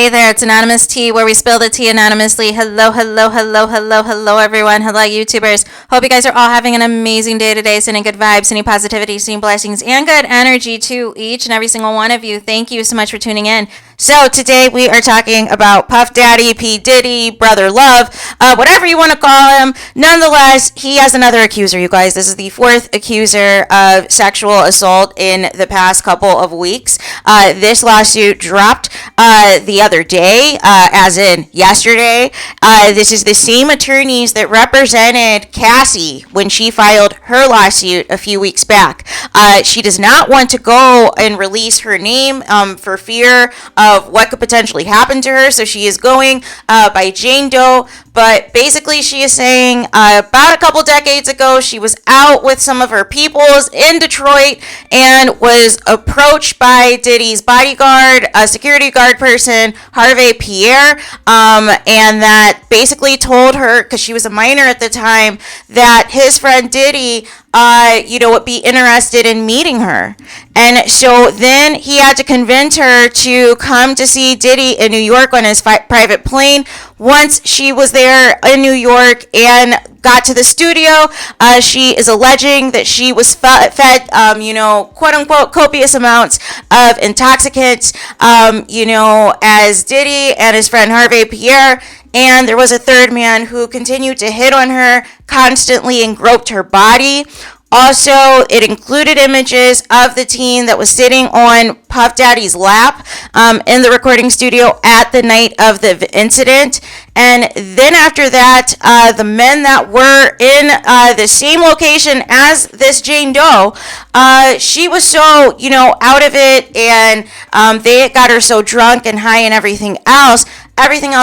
Hey there, it's Anonymous Tea, where we spill the tea anonymously. Hello, hello, hello, hello, hello, everyone. Hello, YouTubers. Hope you guys are all having an amazing day today. Sending good vibes, sending positivity, sending blessings, and good energy to each and every single one of you. Thank you so much for tuning in. So today we are talking about Puff Daddy, P. Diddy, Brother Love, whatever you want to call him. Nonetheless, he has another accuser, you guys. This is the fourth accuser of sexual assault in the past couple of weeks. This lawsuit dropped the other day, as in yesterday. This is the same attorneys that represented Cassie when she filed her lawsuit a few weeks back. She does not want to go and release her name for fear of what could potentially happen to her, so she is going by Jane Doe. But basically, she is saying about a couple decades ago, she was out with some of her peoples in Detroit and was approached by Diddy's bodyguard, a security guard person, Harvey Pierre, and that basically told her, because she was a minor at the time, that his friend Diddy would be interested in meeting her. And so then he had to convince her to come to see Diddy in New York on his private plane. Once she was there in New York and got to the studio, she is alleging that she was fed, quote unquote, copious amounts of intoxicants, as Diddy and his friend Harvey Pierre. And there was a third man who continued to hit on her constantly and groped her body. Also, it included images of the teen that was sitting on Puff Daddy's lap in the recording studio at the night of the incident. And then after that, the men that were in the same location as this Jane Doe, she was so, out of it, and they got her so drunk and high and everything else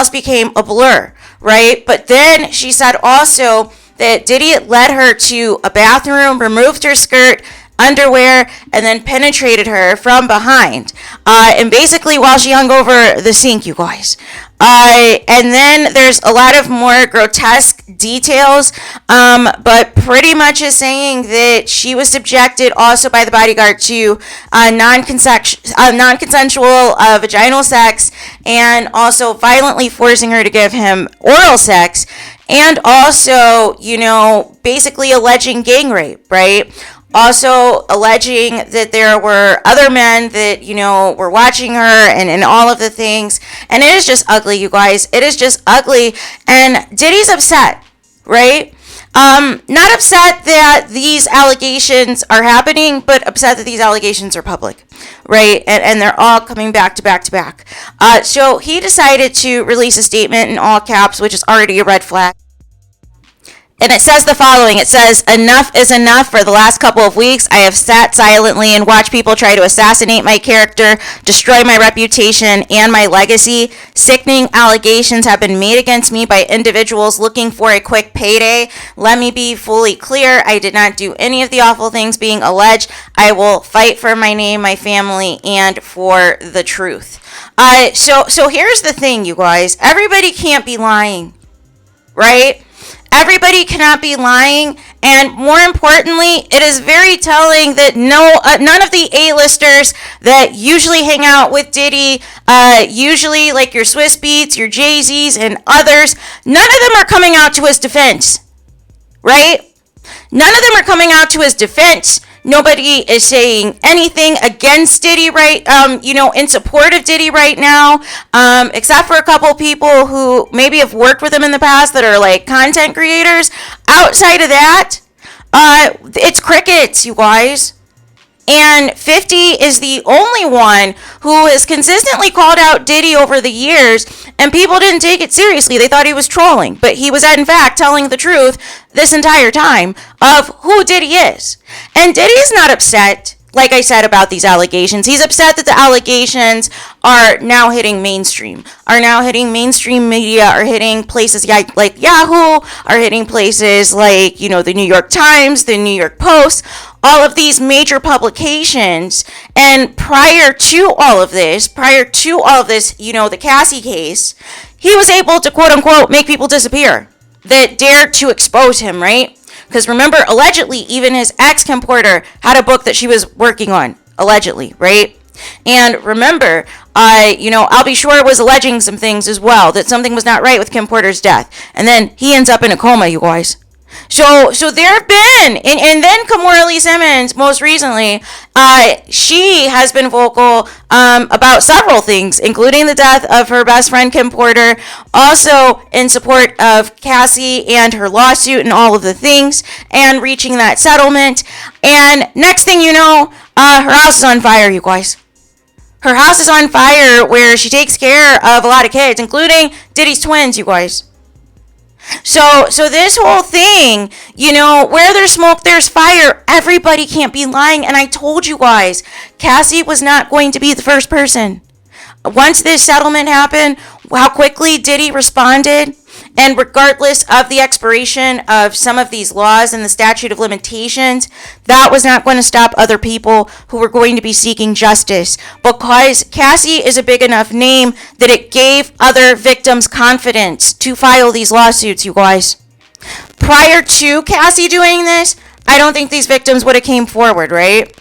became a blur, right? But then she said also that Diddy had led her to a bathroom, removed her skirt, underwear, and then penetrated her from behind. And basically while she hung over the sink, you guys. And then there's a lot of more grotesque details, but pretty much is saying that she was subjected also by the bodyguard to non-consensual vaginal sex, and also violently forcing her to give him oral sex, and also, basically alleging gang rape, right? Also alleging that there were other men that, were watching her and all of the things. And it is just ugly, you guys. It is just ugly. And Diddy's upset, right? Not upset that these allegations are happening, but upset that these allegations are public, right? And they're all coming back to back to back. So he decided to release a statement in all caps, which is already a red flag. And it says the following. It says, "Enough is enough. For the last couple of weeks, I have sat silently and watched people try to assassinate my character, destroy my reputation and my legacy. Sickening allegations have been made against me by individuals looking for a quick payday. Let me be fully clear. I did not do any of the awful things being alleged. I will fight for my name, my family, and for the truth." So here's the thing, you guys. Everybody can't be lying, right? Everybody cannot be lying, and more importantly, it is very telling that none of the A-listers that usually hang out with Diddy, usually like your Swiss Beats, your Jay-Z's, and others, none of them are coming out to his defense, right? None of them are coming out to his defense. Nobody is saying anything against Diddy in support of Diddy right now, except for a couple people who maybe have worked with him in the past that are like content creators. Outside of that, it's crickets, you guys. And 50 is the only one who has consistently called out Diddy over the years, and people didn't take it seriously. They thought he was trolling, but he was in fact telling the truth this entire time of who Diddy is. And Diddy's not upset, like I said, about these allegations. He's upset that the allegations are now hitting mainstream media, are hitting places like Yahoo, are hitting places like, the New York Times, the New York Post, all of these major publications. And prior to all of this, the Cassie case, he was able to, quote unquote, make people disappear that dared to expose him, right? Because remember, allegedly, even his ex-Kim Porter had a book that she was working on, allegedly, right? And remember, I'll be sure was alleging some things as well, that something was not right with Kim Porter's death. And then he ends up in a coma, you guys. So there have been, and then Kimora Lee Simmons, most recently, she has been vocal about several things, including the death of her best friend Kim Porter, also in support of Cassie and her lawsuit and all of the things, and reaching that settlement. And next thing you know, her house is on fire, you guys. Her house is on fire where she takes care of a lot of kids, including Diddy's twins, you guys. So this whole thing, where there's smoke, there's fire. Everybody can't be lying. And I told you guys, Cassie was not going to be the first person. Once this settlement happened, how quickly Diddy responded. And regardless of the expiration of some of these laws and the statute of limitations, that was not going to stop other people who were going to be seeking justice, because Cassie is a big enough name that it gave other victims confidence to file these lawsuits, you guys. Prior to Cassie doing this, I don't think these victims would have came forward, right?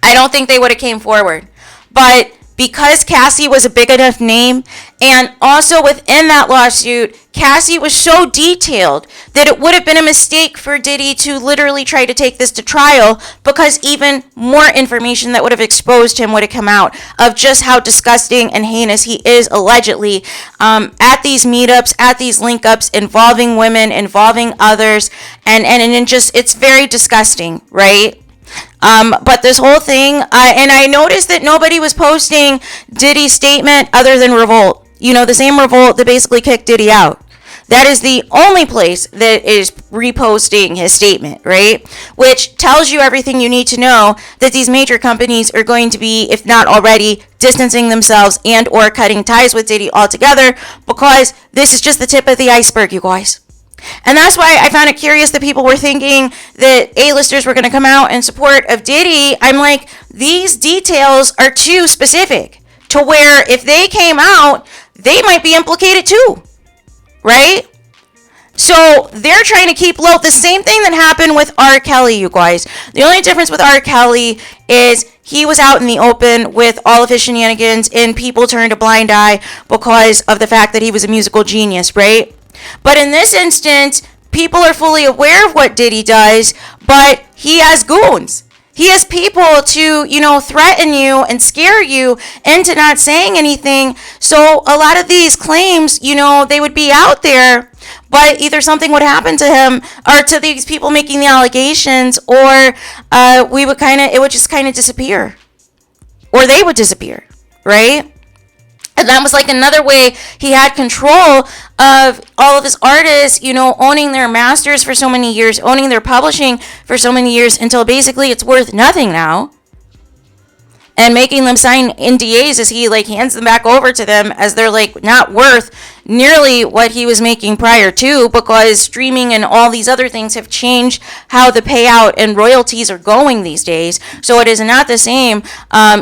I don't think they would have came forward. But because Cassie was a big enough name, and also within that lawsuit, Cassie was so detailed that it would have been a mistake for Diddy to literally try to take this to trial, because even more information that would have exposed him would have come out of just how disgusting and heinous he is allegedly at these meetups, at these link-ups involving women, involving others, and just, it's very disgusting, right? But this whole thing, and I noticed that nobody was posting Diddy's statement other than Revolt. The same Revolt that basically kicked Diddy out. That is the only place that is reposting his statement, right? Which tells you everything you need to know, that these major companies are going to be, if not already, distancing themselves and or cutting ties with Diddy altogether, because this is just the tip of the iceberg, you guys. And that's why I found it curious that people were thinking that A-listers were going to come out in support of Diddy. I'm like, these details are too specific to where if they came out, they might be implicated too, right? So they're trying to keep low. The same thing that happened with R. Kelly, you guys. The only difference with R. Kelly is he was out in the open with all of his shenanigans, and people turned a blind eye because of the fact that he was a musical genius, right? But in this instance, people are fully aware of what Diddy does, but he has goons. He has people to, threaten you and scare you into not saying anything. So a lot of these claims, they would be out there, but either something would happen to him or to these people making the allegations, or it would just kind of disappear, or they would disappear, right? And that was like another way he had control of all of his artists, owning their masters for so many years, owning their publishing for so many years, until basically it's worth nothing now. And making them sign NDAs as he hands them back over to them as they're not worth nearly what he was making prior to, because streaming and all these other things have changed how the payout and royalties are going these days. So it is not the same.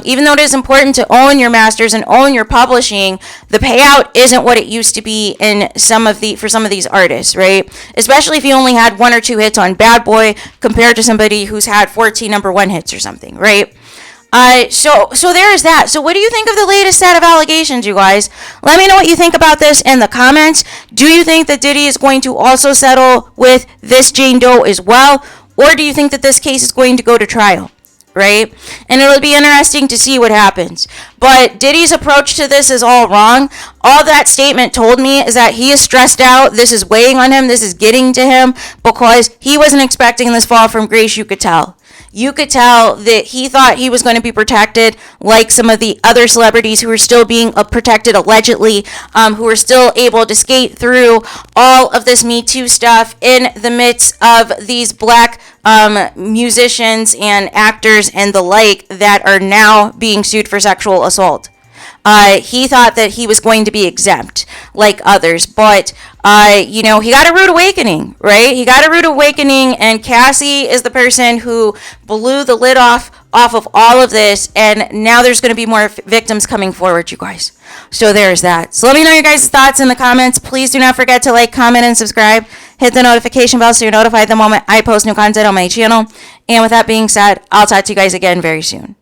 Even though it is important to own your masters and own your publishing, the payout isn't what it used to be for some of these artists, right? Especially if you only had 1 or 2 hits on Bad Boy compared to somebody who's had 14 #1 hits or something, right? So there is that. So what do you think of the latest set of allegations, you guys? Let me know what you think about this in the comments. Do you think that Diddy is going to also settle with this Jane Doe as well? Or do you think that this case is going to go to trial? Right? And it'll be interesting to see what happens. But Diddy's approach to this is all wrong. All that statement told me is that he is stressed out. This is weighing on him. This is getting to him because he wasn't expecting this fall from grace, you could tell. You could tell that he thought he was going to be protected like some of the other celebrities who are still being protected allegedly, who are still able to skate through all of this Me Too stuff in the midst of these black musicians and actors and the like that are now being sued for sexual assault. He thought that he was going to be exempt like others, but he got a rude awakening, right? He got a rude awakening, and Cassie is the person who blew the lid off off of all of this, and now there's going to be more victims coming forward, you guys. So there's that. So let me know your guys' thoughts in the comments. Please do not forget to like, comment, and subscribe. Hit the notification bell so you're notified the moment I post new content on my channel. And with that being said, I'll talk to you guys again very soon.